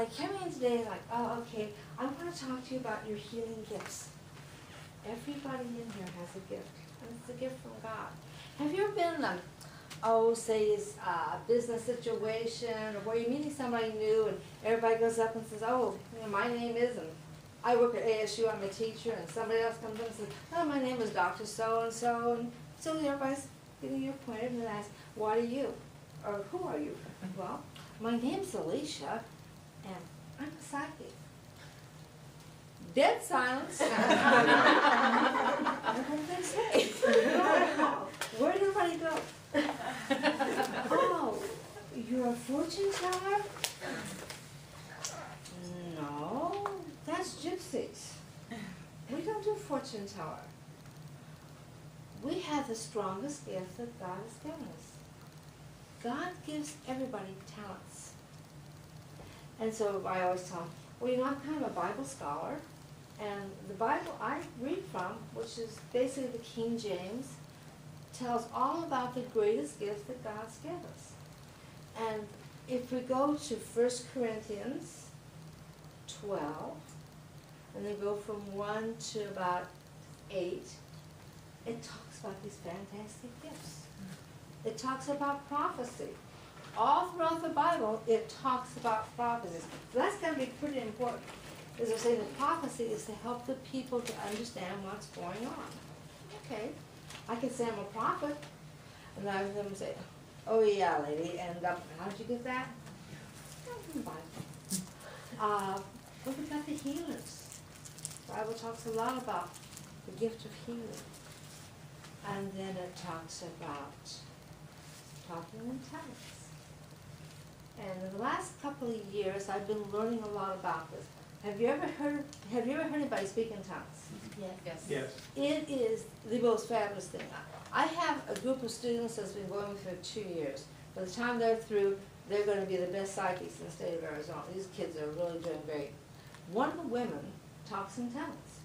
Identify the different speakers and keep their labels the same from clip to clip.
Speaker 1: I came in today like, oh, okay, I want to talk to you about your healing gifts. Everybody in here has a gift, and it's a gift from God. Have you ever been in say it's a business situation, or where you're meeting somebody new, and everybody goes up and says, oh, you know, my name is, and I work at ASU, I'm a teacher, and somebody else comes up and says, oh, my name is Dr. So-and-so, and so everybody's getting you acquainted, and they ask, what are you? Or who are you? Well, my name's Alysia, and I'm a psychic. Dead silence. What did they say? Where did everybody go? Oh, you're a fortune teller? No, that's gypsies. We don't do fortune teller. We have the strongest gift that God has given us. God gives everybody talents. And so I always tell them, well, you know, I'm kind of a Bible scholar, and the Bible I read from, which is basically the King James, tells all about the greatest gift that God's given us. And if we go to 1 Corinthians 12, and then go from 1 to about 8, it talks about these fantastic gifts. It talks about prophecy. All throughout the Bible, it talks about prophecies. So that's going to be pretty important. As I say, the prophecy is to help the people to understand what's going on. Okay, I can say I'm a prophet, and I have them say, oh yeah, lady, and how did you get that? From the Bible. But we got the healers. The Bible talks a lot about the gift of healing. And then it talks about talking in tongues. And in the last couple of years, I've been learning a lot about this. Have you ever heard anybody speak in tongues?
Speaker 2: Yes.
Speaker 3: Yes.
Speaker 1: It is the most fabulous thing. I have a group of students that's been going for 2 years. By the time they're through, they're going to be the best psychics in the state of Arizona. These kids are really doing great. One of the women talks in tongues.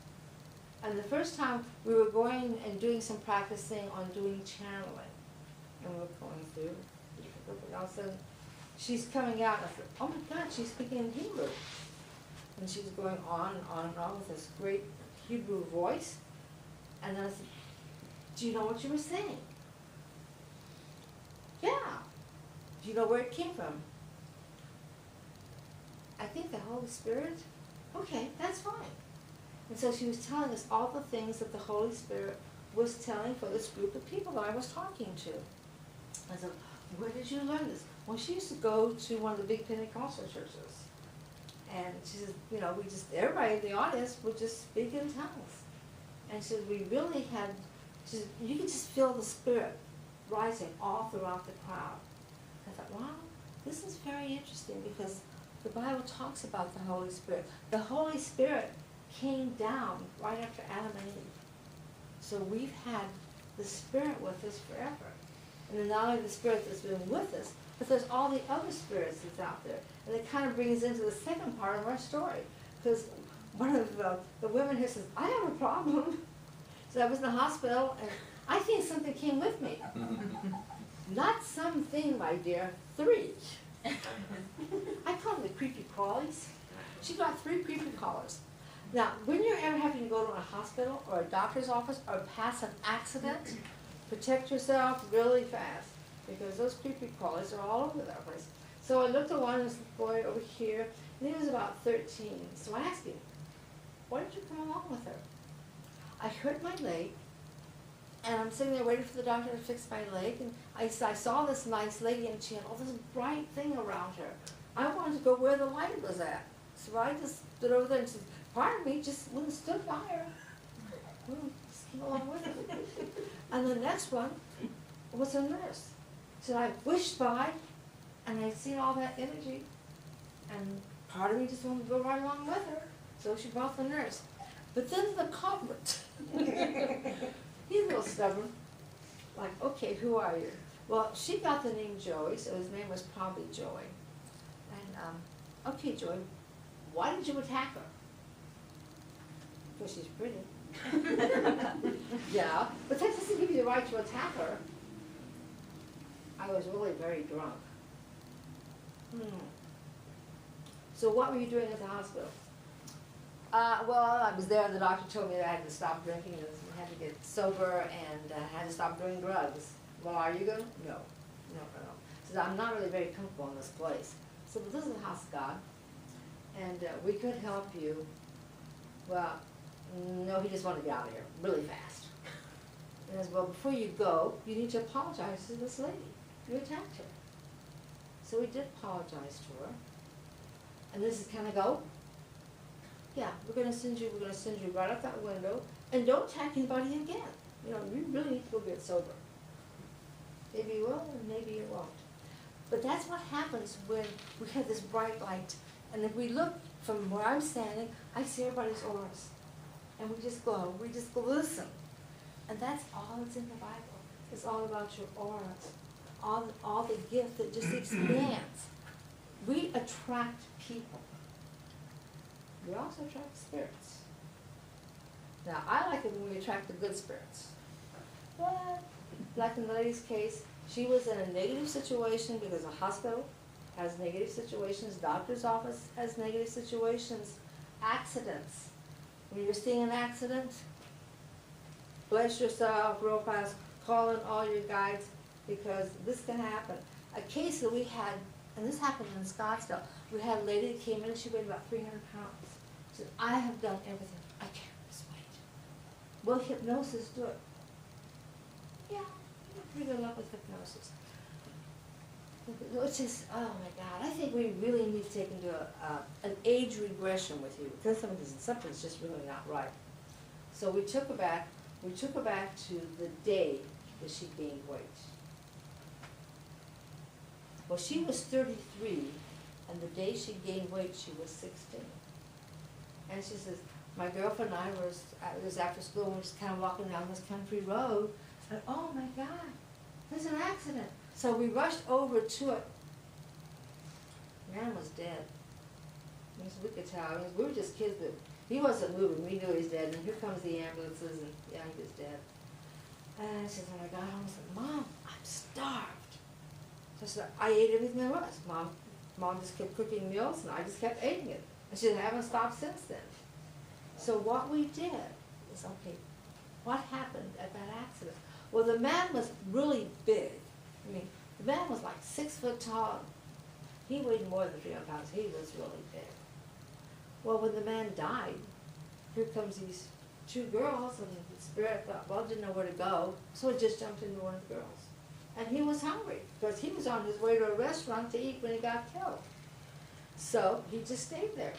Speaker 1: And the first time we were going and doing some practicing on doing channeling. And we were going through, and all of a sudden, she's coming out, and I said, oh my God, she's speaking in Hebrew. And she's going on and on and on with this great Hebrew voice. And then I said, do you know what you were saying? Yeah. Do you know where it came from? I think the Holy Spirit. Okay, that's fine. And so she was telling us all the things that the Holy Spirit was telling for this group of people that I was talking to. I said, where did you learn this? Well, she used to go to one of the big Pentecostal churches. And she said, you know, everybody in the audience would just speak in tongues. And she said, we really had, she said, you could just feel the Spirit rising all throughout the crowd. I thought, wow, this is very interesting because the Bible talks about the Holy Spirit. The Holy Spirit came down right after Adam and Eve. So we've had the Spirit with us forever. And then not only the Spirit that's been with us, but there's all the other spirits that's out there. And it kind of brings into the second part of our story. Because one of the women here says, I have a problem. So I was in the hospital, and I think something came with me. Not something, my dear, 3. I call them the creepy crawlies. She got 3 creepy crawlers. Now, when you're ever having to go to a hospital or a doctor's office or pass an accident, protect yourself really fast because those creepy crawlers are all over that place. So I looked at one, this boy over here, and he was about 13. So I asked him, why did you come along with her? I hurt my leg, and I'm sitting there waiting for the doctor to fix my leg, and I saw this nice lady, and she had all this bright thing around her. I wanted to go where the light was at. So I just stood over there and said, pardon me, just went and stood by her. Just came along with her. And the next one was a nurse. So I wished by, and I'd seen all that energy, and part of me just wanted to go right along with her. So she brought the nurse. But then the culprit, he's a little stubborn. Like, okay, who are you? Well, she got the name Joey, so his name was probably Joey. And, okay, Joey, why did you attack her? Because she's pretty. Yeah, but that doesn't give you the right to attack her. I was really very drunk. So what were you doing at the hospital? Well, I was there and the doctor told me that I had to stop drinking and I had to get sober and had to stop doing drugs. Well, are you going to? No. He said, I'm not really very comfortable in this place. So this is the house of God, and we could help you. Well, no, he just wanted to get out of here really fast. And I said, well, before you go, you need to apologize to this lady. You attacked her. So we did apologize to her. And this is kind of go, yeah, we're going to send you right out that window, and don't attack anybody again. You know, you really need to go get sober. Maybe you will, and maybe you won't. But that's what happens when we have this bright light. And if we look from where I'm standing, I see everybody's auras. And we just glisten. And that's all that's in the Bible. It's all about your auras. All the gift that just expands. We attract people. We also attract spirits. Now, I like it when we attract the good spirits. But, like in the lady's case, she was in a negative situation because a hospital has negative situations, doctor's office has negative situations, accidents. When you're seeing an accident, bless yourself real fast, call in all your guides, because this can happen. A case that we had, and this happened in Scottsdale, we had a lady that came in and she weighed about 300 pounds. She said, I have done everything. I can't lose weight. Will hypnosis do it? Yeah, pretty good luck with hypnosis. It's just, oh my God, I think we really need to take into an age regression with you, because something's just really not right. So we took her back to the day that she gained weight. Well, she was 33, and the day she gained weight, she was 16. And she says, my girlfriend and I it was after school, and we were just kind of walking down this country road, and oh my God, there's an accident. So we rushed over to it. Man was dead. We could tell. We were just kids, but he wasn't moving. We knew he was dead. And here comes the ambulances, and yeah, he was dead. And she said, when I got home, I said, Mom, I'm starved. So I said, I ate everything there was. Mom just kept cooking meals, and I just kept eating it. And she said, I haven't stopped since then. So what we did is, okay, what happened at that accident? Well, the man was really big. I mean, the man was like 6 foot tall. He weighed more than 300 pounds. He was really big. Well, when the man died, here comes these 2 girls, and the spirit thought, well, didn't know where to go, so it just jumped into one of the girls. And he was hungry, because he was on his way to a restaurant to eat when he got killed. So he just stayed there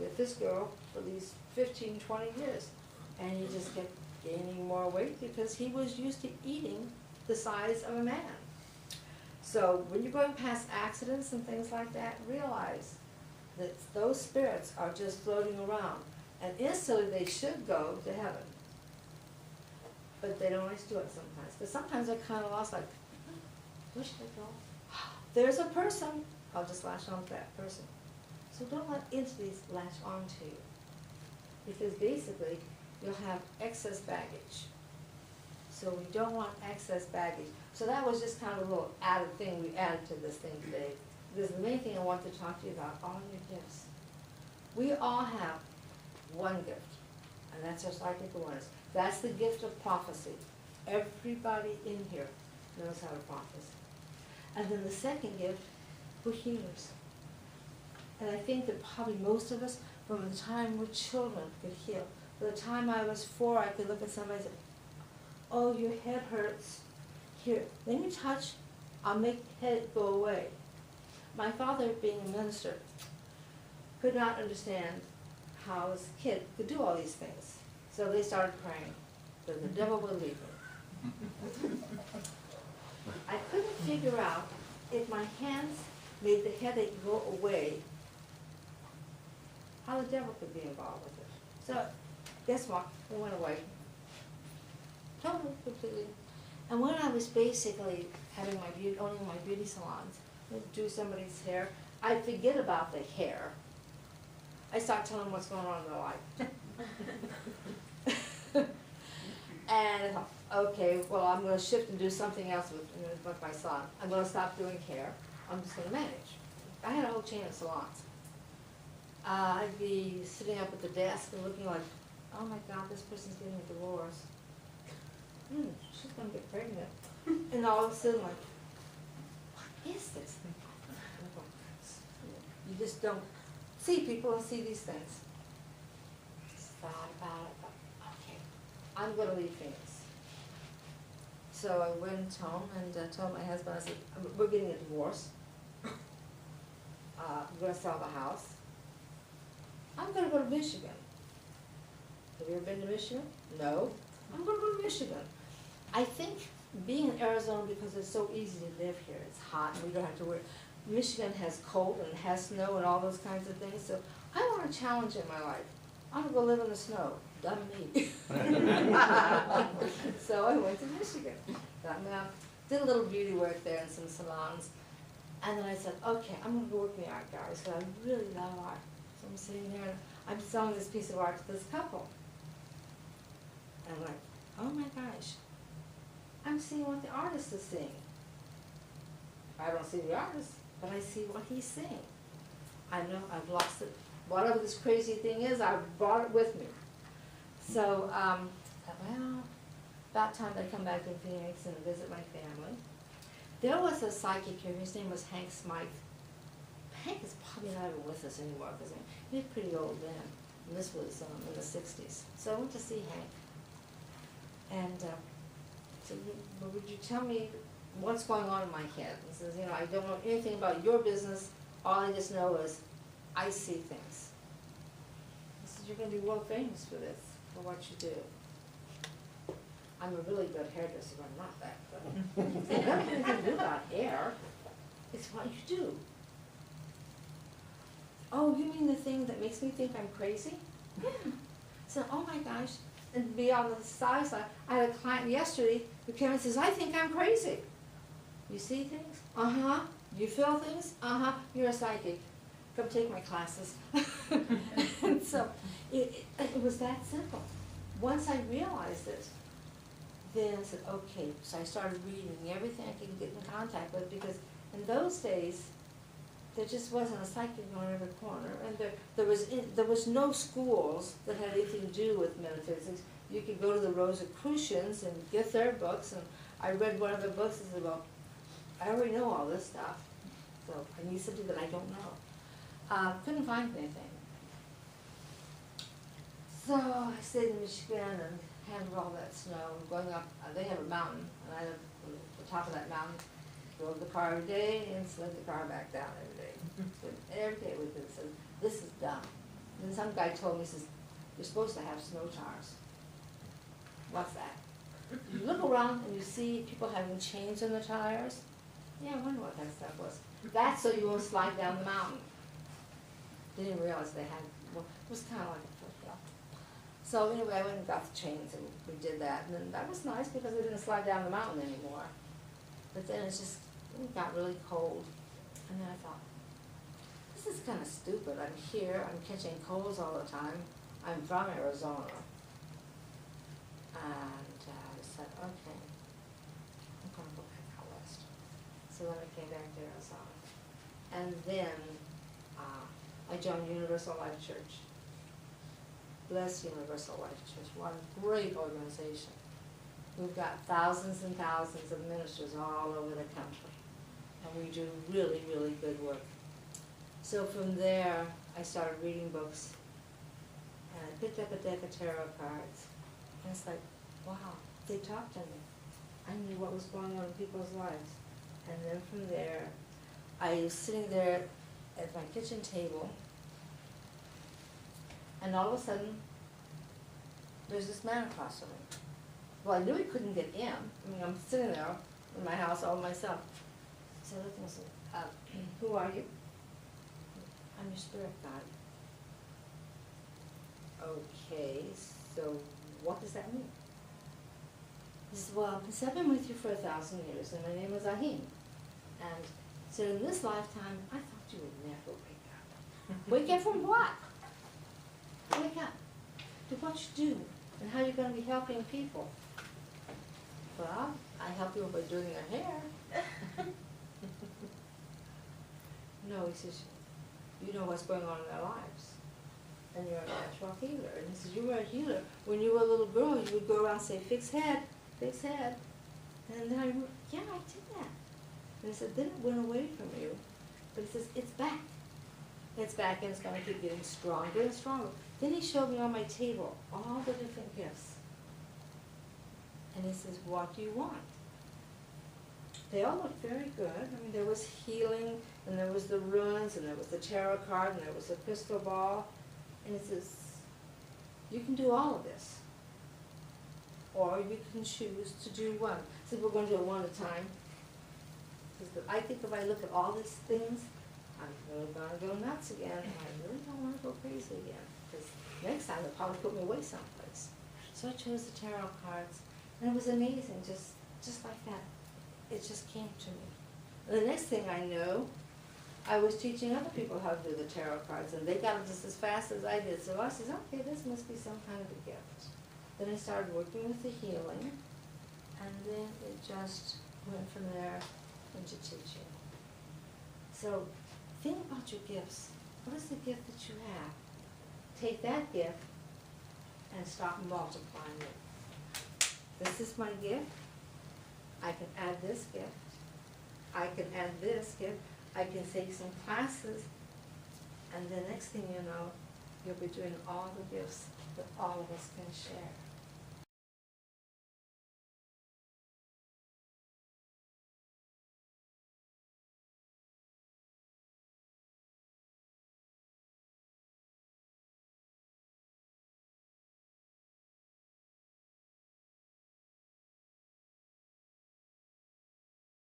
Speaker 1: with this girl for these 15, 20 years. And he just kept gaining more weight because he was used to eating the size of a man. So when you're going past accidents and things like that, realize that those spirits are just floating around. And instantly they should go to heaven. But they don't always do it sometimes. But sometimes they're kind of lost, like, where should I go? There's a person. I'll just latch on to that person. So don't let entities latch on to you. Because basically, you'll have excess baggage. So we don't want excess baggage. So that was just kind of a little added thing we added to this thing today. Because the main thing I want to talk to you about, all your gifts. We all have one gift, and that's our psychic awareness. That's the gift of prophecy. Everybody in here knows how to prophesy. And then the second gift, we're healers. And I think that probably most of us, from the time we're children, could heal. By the time I was 4, I could look at somebody and say, oh, your head hurts. Here, let me touch, I'll make the head go away. My father, being a minister, could not understand how his kid could do all these things. So they started praying that the devil would leave him. I couldn't figure out if my hands made the headache go away, how the devil could be involved with it. So, guess what? It went away. Totally, completely. And when I was basically having owning my beauty salons, do somebody's hair, I forget about the hair. I start telling them what's going on in their life. And I thought, okay, well, I'm going to shift and do something else with my salon. I'm going to stop doing hair. I'm just going to manage. I had a whole chain of salons. I'd be sitting up at the desk and looking like, oh my God, this person's getting a divorce. She's gonna get pregnant. And all of a sudden, like, what is this? You just don't see people and see these things. Just thought about it, but okay, I'm gonna leave Phoenix. So I went home and told my husband, I said, we're getting a divorce. We're gonna sell the house. I'm gonna go to Michigan. Have you ever been to Michigan? No. I'm gonna go to Michigan. I think being in Arizona, because it's so easy to live here, it's hot and we don't have to worry. Michigan has cold and has snow and all those kinds of things, so I want a challenge in my life. I want to go live in the snow. Dumb me. So I went to Michigan. Did a little beauty work there in some salons. And then I said, okay, I'm going to go work in the art gallery because I really love art. So I'm sitting there and I'm selling this piece of art to this couple. And I'm like, oh my gosh, I'm seeing what the artist is seeing. I don't see the artist, but I see what he's seeing. I know I've lost it. Whatever this crazy thing is, I brought it with me. So, well, about time I come back to Phoenix and visit my family. There was a psychic here, his name was Hank Smythe. Hank is probably not even with us anymore because he was pretty old then. And this was in the 60s. So I went to see Hank. And said, well, would you tell me what's going on in my head? He says, you know, I don't know anything about your business. All I just know is I see things. He said, you're going to be world famous for this, for what you do. I'm a really good hairdresser, but I'm not that good. There's nothing you can do about hair. It's what you do. Oh, you mean the thing that makes me think I'm crazy? Yeah. So, oh my gosh. And be on the side, I had a client yesterday who came and says, I think I'm crazy. You see things? Uh-huh. You feel things? Uh-huh. You're a psychic. Come take my classes. And so it was that simple. Once I realized it, then I said, okay. So I started reading everything I could get in contact with, because in those days, there just wasn't a psychic on every corner, and there was no schools that had anything to do with metaphysics. You could go to the Rosicrucians and get their books, and I read one of their books and said, well, I already know all this stuff, so I need something that I don't know. Couldn't find anything. So I stayed in Michigan and handled all that snow. Going up, they have a mountain, and I lived at the top of that mountain. Drove the car every day and slid the car back down every day. So every day with it, said, this is dumb. And then some guy told me, he says, you're supposed to have snow tires. What's that? You look around and you see people having chains in their tires. Yeah, I wonder what that stuff was. That's so you won't slide down the mountain. Didn't realize they had, well, it was kind of like a flip-flop. So anyway, I went and got the chains and we did that. And then that was nice because I didn't slide down the mountain anymore. But then it got really cold. And then I thought, this is kind of stupid. I'm here, I'm catching colds all the time. I'm from Arizona. And I said, okay, I'm going to go back out west. So then I came back to Arizona. And then I joined Universal Life Church. Bless Universal Life Church. What a great organization. We've got thousands and thousands of ministers all over the country. And we do really, really good work. So from there, I started reading books. And I picked up a deck of tarot cards. And it's like, wow, they talked to me. I knew what was going on in people's lives. And then from there, I was sitting there at my kitchen table. And all of a sudden, there's this man across from me. Well, I knew he couldn't get in. I mean, I'm sitting there in my house all myself. So I looked and said, who are you? I'm your spirit guide. Okay, so what does that mean? He said, well, I've been with you for 1,000 years, and my name is Ahim. And so in this lifetime, I thought you would never wake up. Wake up from what? Wake up to what you do and how you're going to be helping people. Well, I help people by doing their hair. No, he says, you know what's going on in their lives. and you're a natural healer. And he says, you were a healer. When you were a little girl, you would go around and say, fix head, fix head. And then I went, yeah, I did that. And he said, then it went away from you. But he says, it's back. It's back, and it's going to keep getting stronger and stronger. Then he showed me on my table all the different gifts. And he says, what do you want? They all looked very good. I mean, there was healing, and there was the runes, and there was the tarot card, and there was the crystal ball. And he says, you can do all of this. Or you can choose to do one. So we're going to do it one at a time. I think if I look at all these things, I'm really going to go nuts again, and I really don't want to go crazy again. Because next time they'll probably put me away someplace. So I chose the tarot cards, and it was amazing, just like that. It just came to me. And the next thing I know, I was teaching other people how to do the tarot cards, and they got it just as fast as I did. So I said, okay, this must be some kind of a gift. Then I started working with the healing, and then it just went from there into teaching. So think about your gifts. What is the gift that you have? Take that gift and start multiplying it. This is my gift. I can add this gift. I can add this gift. I can take some classes, and the next thing you know, you'll be doing all the gifts that all of us can share.